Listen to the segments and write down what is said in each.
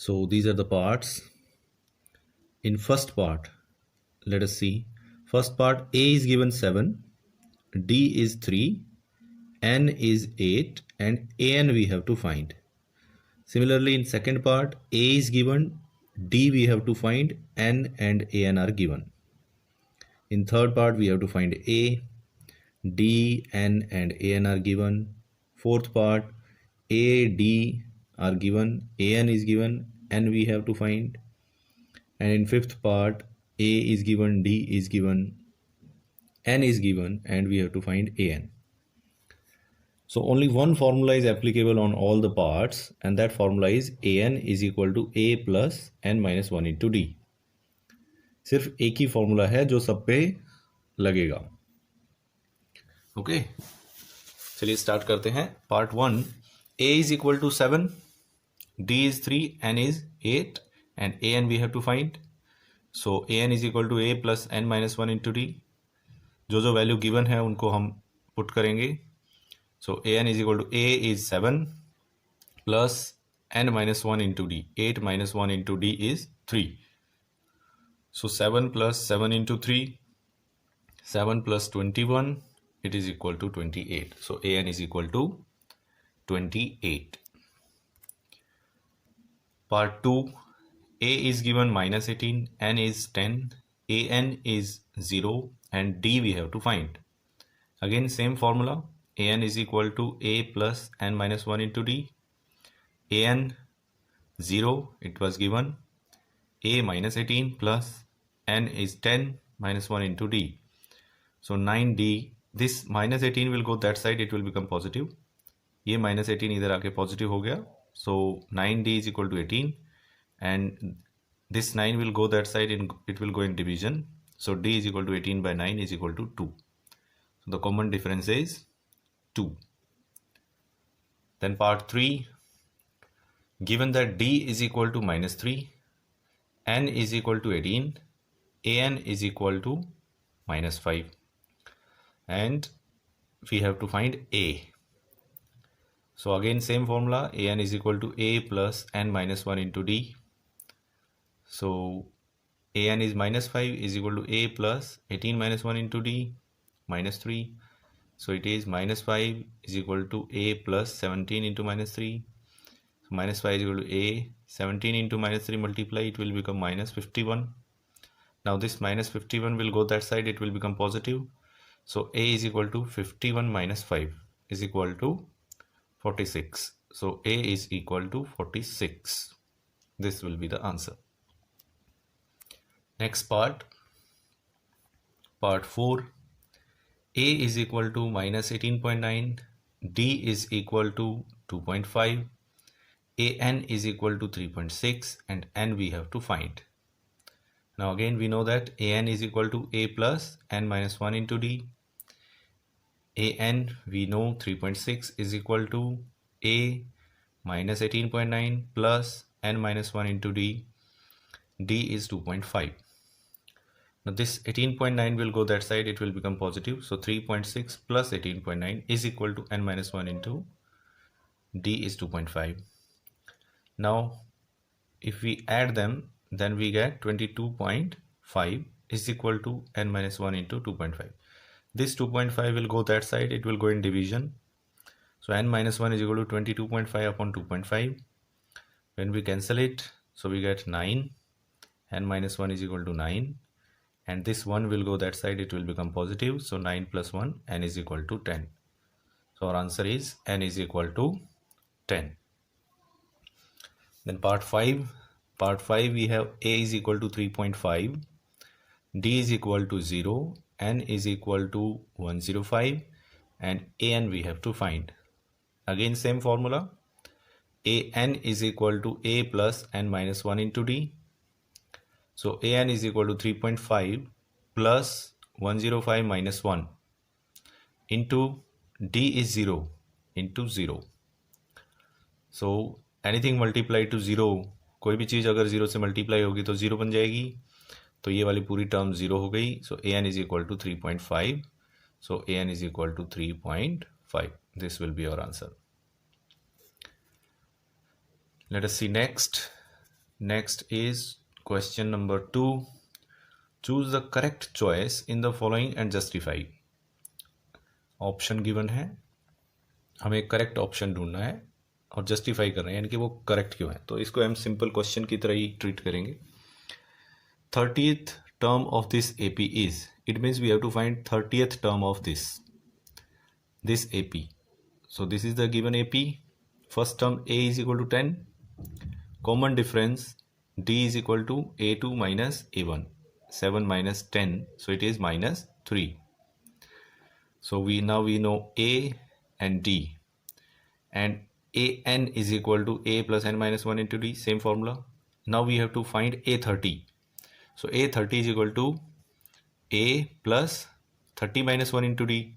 So these are the parts. In first part, let us see. First part, A is given 7, D is 3, N is 8, and An we have to find. Similarly, in second part, A is given, D we have to find, N and An are given. In third part, we have to find A, D, N and An are given. Fourth part, A, D are given, An is given, N we have to find. And in fifth part, A is given, D is given, N is given, and we have to find An. So only one formula is applicable on all the parts, and that formula is An is equal to A plus N minus 1 into D. सिर्फ एक ही formula है जो सब पे लगेगा. Okay, चलिए start करते हैं. Part 1, A is equal to 7, D is 3, N is 8, and An we have to find. So An is equal to A plus N minus 1 into D. जो जो वैल्यू गिवन है उनको हम पुट करेंगे. So An is equal to A is 7 plus N minus 1 into D. 8 minus 1 into D is 3. So 7 plus 7 into 3, 7 plus 21, it is equal to 28. So An is equal to 28. Part 2, A is given minus 18, N is 10, An is 0, and D we have to find. Again same formula, An is equal to A plus N minus 1 into D. An 0, it was given, A minus 18 plus N is 10 minus 1 into D. So 9D, this minus 18 will go that side, it will become positive. ये minus 18 इधर आके positive हो गया. So 9D is equal to 18, and this 9 will go that side, it will go in division. So D is equal to 18 by 9 is equal to 2. So the common difference is 2. Then part 3, given that D is equal to minus 3, N is equal to 18, An is equal to minus 5, and we have to find A. So again same formula, An is equal to A plus N minus 1 into D. So An is minus 5 is equal to A plus 18 minus 1 into D, minus 3. So it is minus 5 is equal to A plus 17 into minus 3. So minus 5 is equal to A, 17 into minus 3 multiply, it will become minus 51. Now this minus 51 will go that side, it will become positive. So A is equal to 51 minus 5 is equal to 46. So A is equal to 46. This will be the answer. Next part, part 4. A is equal to minus 18.9, D is equal to 2.5, An is equal to 3.6, and N we have to find. Now again we know that An is equal to A plus N minus 1 into D. An we know 3.6 is equal to A minus 18.9 plus N minus 1 into D. D is 2.5. Now this 18.9 will go that side, it will become positive. So 3.6 plus 18.9 is equal to N minus 1 into D is 2.5. Now if we add them, then we get 22.5 is equal to N minus 1 into 2.5. This 2.5 will go that side, it will go in division. So N minus 1 is equal to 22.5 upon 2.5. When we cancel it, so we get 9. N minus 1 is equal to 9. And this 1 will go that side, it will become positive. So 9 plus 1, N is equal to 10. So our answer is N is equal to 10. Then part 5. Part 5 we have A is equal to 3.5, D is equal to 0, N is equal to 105, and An we have to find. Again same formula, An is equal to A plus N minus 1 into D. So An is equal to 3.5 plus 105 minus 1 into D is 0 into 0. So anything multiplied to 0, कोई भी चीज़ अगर 0 से multiply होगी तो 0 बन जाएगी. तो ये वाली पूरी टर्म 0 हो गई. सो An is equal to 3.5. So An is equal to 3.5. This will be our answer. Let us see next. Next is question number 2. Choose the correct choice in the following and justify. Option given है, हमें correct option ढूंढना है और justify कर रहे हैं, यानी कि वो करेक्ट क्यों है. तो इसको हम सिंपल क्वेश्चन की तरह ही ट्रीट करेंगे. 30th term of this AP is, it means we have to find 30th term of this AP. So this is the given AP. First term A is equal to 10. Common difference D is equal to A2 minus A1. 7 minus 10, so it is minus 3. So we know A and D, and AN is equal to A plus N minus 1 into D, same formula. Now we have to find A30. So A30 is equal to A plus 30 minus 1 into D.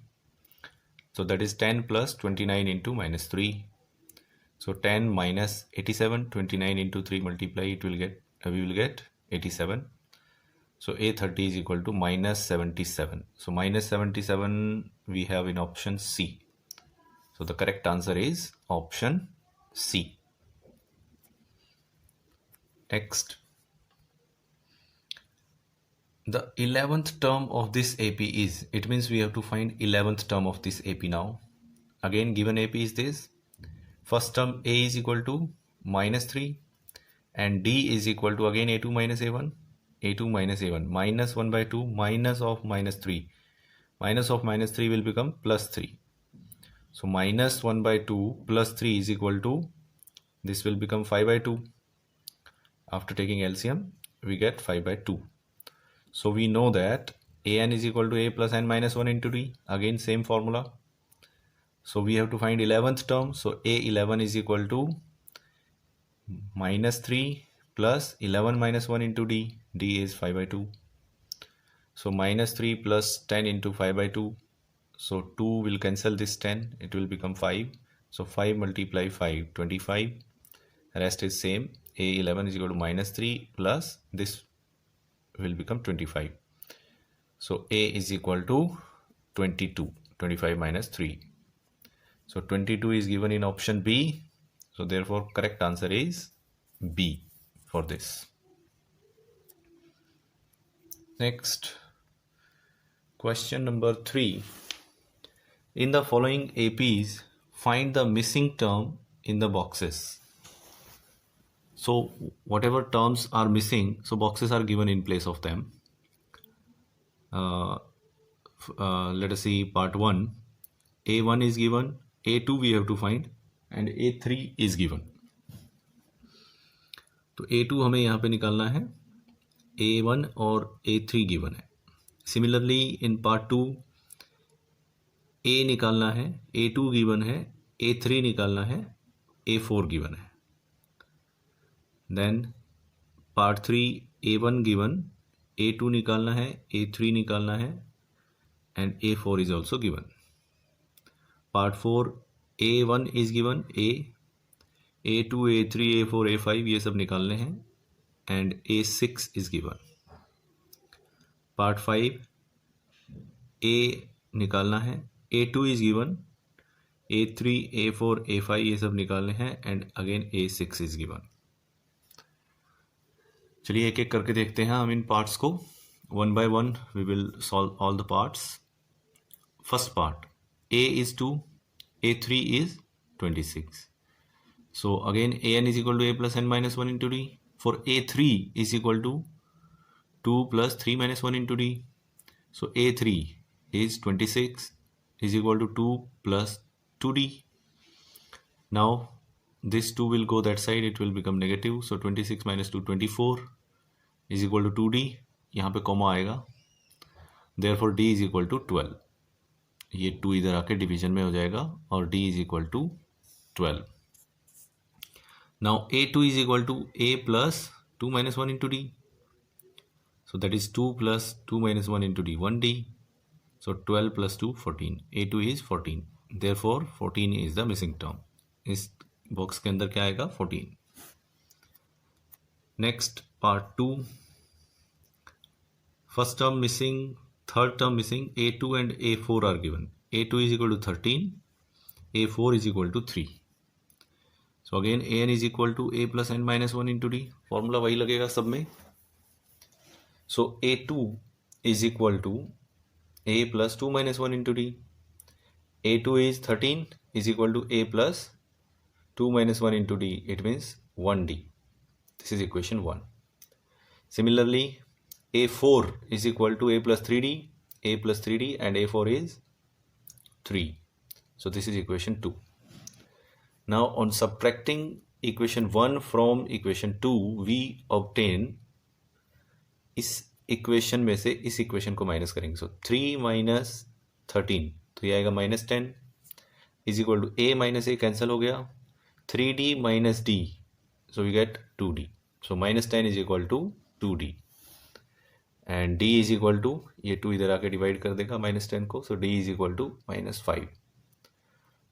So that is 10 plus 29 into minus 3. So 10 minus 87, 29 into 3 multiply, we will get 87. So A30 is equal to minus 77. So minus 77 we have in option C. So the correct answer is option C. Next, the 11th term of this AP is, it means we have to find 11th term of this AP now. Again, given AP is this. First term A is equal to minus 3 and D is equal to again A2 minus A1. A2 minus A1 minus 1 by 2 minus of minus 3. Minus of minus 3 will become plus 3. So minus 1 by 2 plus 3 is equal to, this will become 5 by 2. After taking LCM, we get 5 by 2. So we know that AN is equal to A plus N minus 1 into D. Again, same formula. So we have to find 11th term. So A11 is equal to minus 3 plus 11 minus 1 into D. D is 5 by 2. So minus 3 plus 10 into 5 by 2. So 2 will cancel this 10. It will become 5. So 5 multiply 5, 25. Rest is same. A11 is equal to minus 3 plus this will become 25. So A is equal to 22. 25 minus 3. So 22 is given in option B. So therefore correct answer is B for this. Next, question number 3. In the following APs, find the missing term in the boxes. So whatever terms are missing, so boxes are given in place of them. Let us see part 1. A1 is given, A2 we have to find, and A3 is given. तो A2 हमें यहाँ पे निकालना है, A1 और A3 given है. Similarly in part 2 A निकालना है, A2 गिवन है, A3 निकालना है, A4 गिवन है. Then part 3 A1 given, A2 निकालना है, A3 निकालना है, and A4 is also given. Part 4 A1 is given, A2, A3, A4, A5 ये सब निकालने हैं, and A6 is given. Part 5 A निकालना है, A2 is given, A3, A4, A5 ये सब निकालने हैं, and again A6 is given. चलिए एक एक करके देखते हैं हम इन पार्ट्स को. One by one we will solve all the parts. First part, A is 2, A3 is 26. So again AN is equal to A plus N minus 1 into D. For A3 is equal to 2 plus 3 minus 1 into D. So A3 is 26 is equal to 2 plus 2D. Now this 2 will go that side, it will become negative. So 26 minus 2, 24 is equal to 2D. यहाँ पे comma आएगा. Therefore D is equal to 12. ये 2 इधर आके division में हो जाएगा और D is equal to 12. Now A2 is equal to A plus 2 minus 1 into D. So that is 2 plus 2 minus 1 into D, 1D. So 12 plus 2, 14. A2 is 14. Therefore 14 is the missing term. इस box के अंदर क्या आएगा? 14. Next part 2. First term missing, third term missing, A2 and A4 are given. A2 is equal to 13, A4 is equal to 3. So again A N is equal to A plus N minus one into D, formula वही लगेगा सब में. So A two is equal to A plus two minus one into D. A two is 13 is equal to a plus 2 minus 1 into d. It means 1d. This is equation 1. Similarly, a4 is equal to a plus 3d, a plus 3d, and a4 is 3. So this is equation 2. Now on subtracting equation 1 from equation 2, we obtain इस equation में से इस equation को minus करेंगे. सो 3 minus 13, तो ये आएगा minus 10 is equal to a minus a cancel हो गया. 3d minus D, so we get 2d. So minus 10 is equal to 2d and d is equal to, ये 2 इधर आके डिवाइड कर देगा माइनस 10 को. So d is equal to minus 5.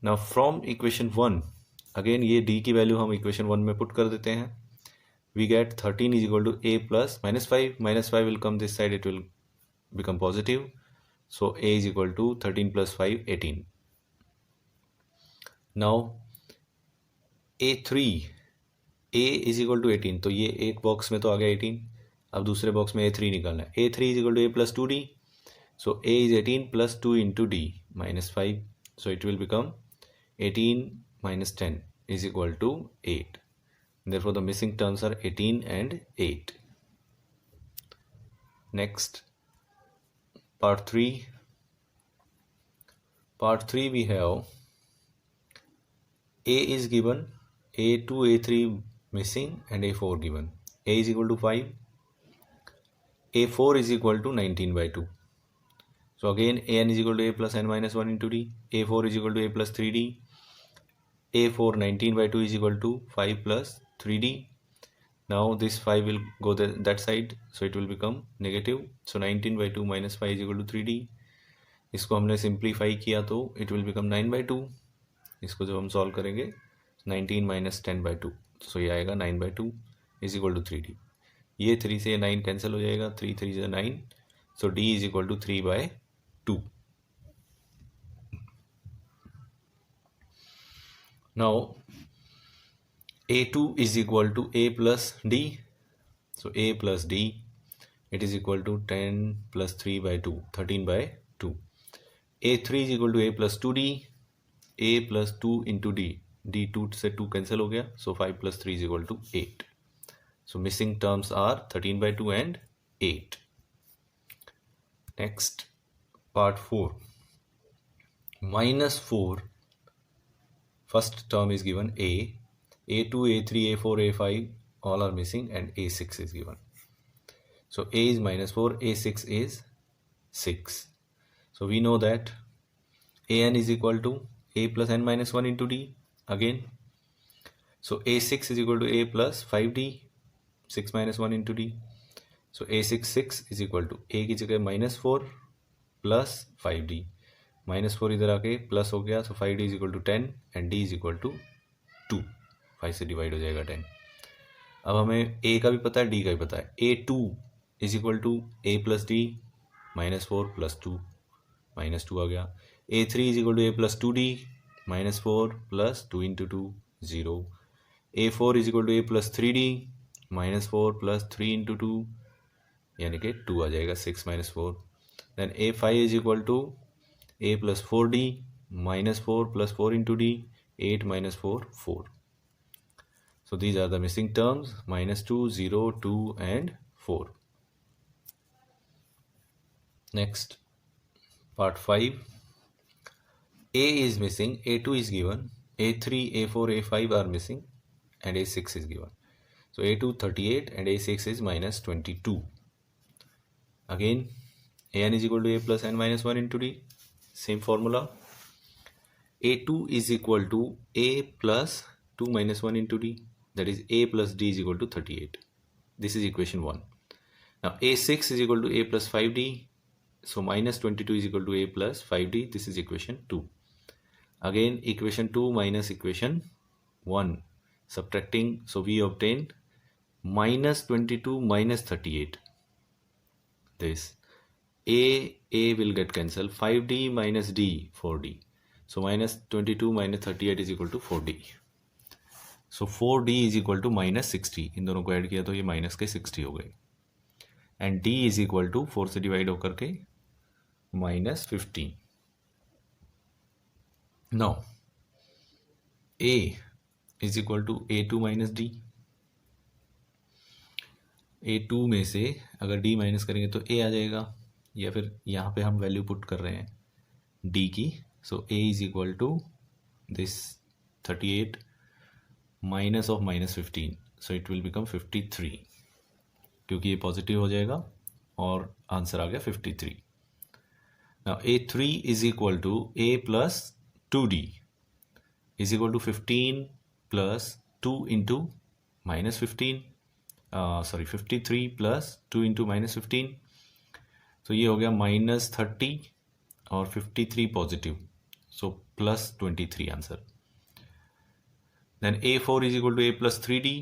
Now from equation 1, again ये d की value हम equation 1 में पुट कर देते हैं. We get 13 is equal to a plus minus 5. Minus 5 will come this side, it will become positive. So a is equal to 13 plus 5, 18. Now a3, a is equal to 18. तो ये एक box में तो आ गया 18. अब दूसरे बॉक्स में a3 निकालना है. a3 is equal to a plus 2d. So a is 18 plus 2 into d minus 5. So it will become 18 minus 10 is equal to 8. Therefore, the missing terms are 18 and 8. Next, part 3. Part 3 we have A is given, A2, A3 missing and A4 given. A is equal to 5. A4 is equal to 19 by 2. So again, An is equal to A plus n minus 1 into d. A4 is equal to A plus 3d. A4 19 by 2 is equal to 5 plus 3d. Now this 5 will go that side, so it will become negative. So 19 by 2 minus 5 is equal to 3d. इसको हमने simplify किया तो it will become 9 by 2. इसको जब हम solve करेंगे 19 minus 10 by 2, सो ये आएगा 9 by 2 is equal to 3d. ये 3 से 9 कैंसिल हो जाएगा, 3 3 से 9, so d is equal to 3 by 2. Now a2 is equal to a plus d. So a plus d, it is equal to 10 plus 3 by 2, 13 by 2. a3 is equal to a plus 2d. a plus 2 into d, d 2 से 2 cancel हो गया, so 5 plus 3 is equal to 8. So missing terms are 13 by 2 and 8. Next, part 4. Minus 4, first term is given a. A2, A3, A4, A5 all are missing and A6 is given. So A is minus 4, A6 is 6. So we know that An is equal to A plus n minus 1 into d again. So A6 is equal to A plus 5d, 6 minus 1 into d. So A6 6 is equal to A की जगह minus 4 plus 5d. Minus 4 इधर आके plus हो गया, so 5d is equal to 10 and d is equal to 2. 5 से divide हो जाएगा 10. अब हमें a का भी पता है, d का भी पता है. a2 is equal to a plus D minus 4 plus 2 minus 2 आ गया. a3 is equal to a plus 2d minus 4 plus 2 into 2 0. a4 is equal to a plus 3d minus 4 plus 3 into 2 यानी कि 2 आ जाएगा 6 minus 4. Then a5 is equal to a plus 4d minus 4 plus 4 into d 8 minus 4 4. So these are the missing terms, minus 2, 0, 2 and 4. Next, part 5. A is missing, A2 is given, A3, A4, A5 are missing and A6 is given. So A2 38 and A6 is minus 22. Again, An is equal to A plus n minus 1 into d. Same formula. A2 is equal to A plus 2 minus 1 into d. That is A plus d is equal to 38. This is equation 1. Now A6 is equal to A plus 5d. So minus 22 is equal to A plus 5d. This is equation 2. Again equation 2 minus equation 1. Subtracting. So we obtain minus 22 minus 38. This. A will get cancelled. 5d minus d 4d. So minus 22 minus 38 is equal to 4d. So 4d is equal to -60, इन दोनों को add किया तो ये minus के 60 हो गए, and d is equal to 4 से डिवाइड होकर के -15. Now a is equal to a2 minus d. a2 में से अगर d माइनस करेंगे तो a आ जाएगा, या फिर यहाँ पे हम वैल्यू पुट कर रहे हैं d की. So a is equal to this 38 minus of -15, so it will become 53, क्योंकि ये पॉजिटिव हो जाएगा और आंसर आ गया 53. Now a3 is equal to a plus 2d is equal to 15 plus 2 into -15, sorry 53 plus 2 into -15, तो ये हो गया -30 और 53 positive, so +23 answer. Then a4 is equal to a plus 3d,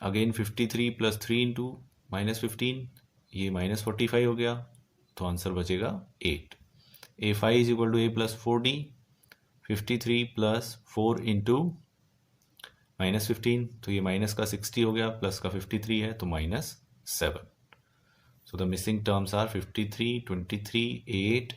again 53 plus 3 into -15, ये -45 हो गया, तो आंसर बचेगा 8. a5 is equal to a plus 4d, 53 plus 4 into -15, तो ये माइनस का 60 हो गया, प्लस का 53 है तो -7. So the missing terms are 53, 23, 8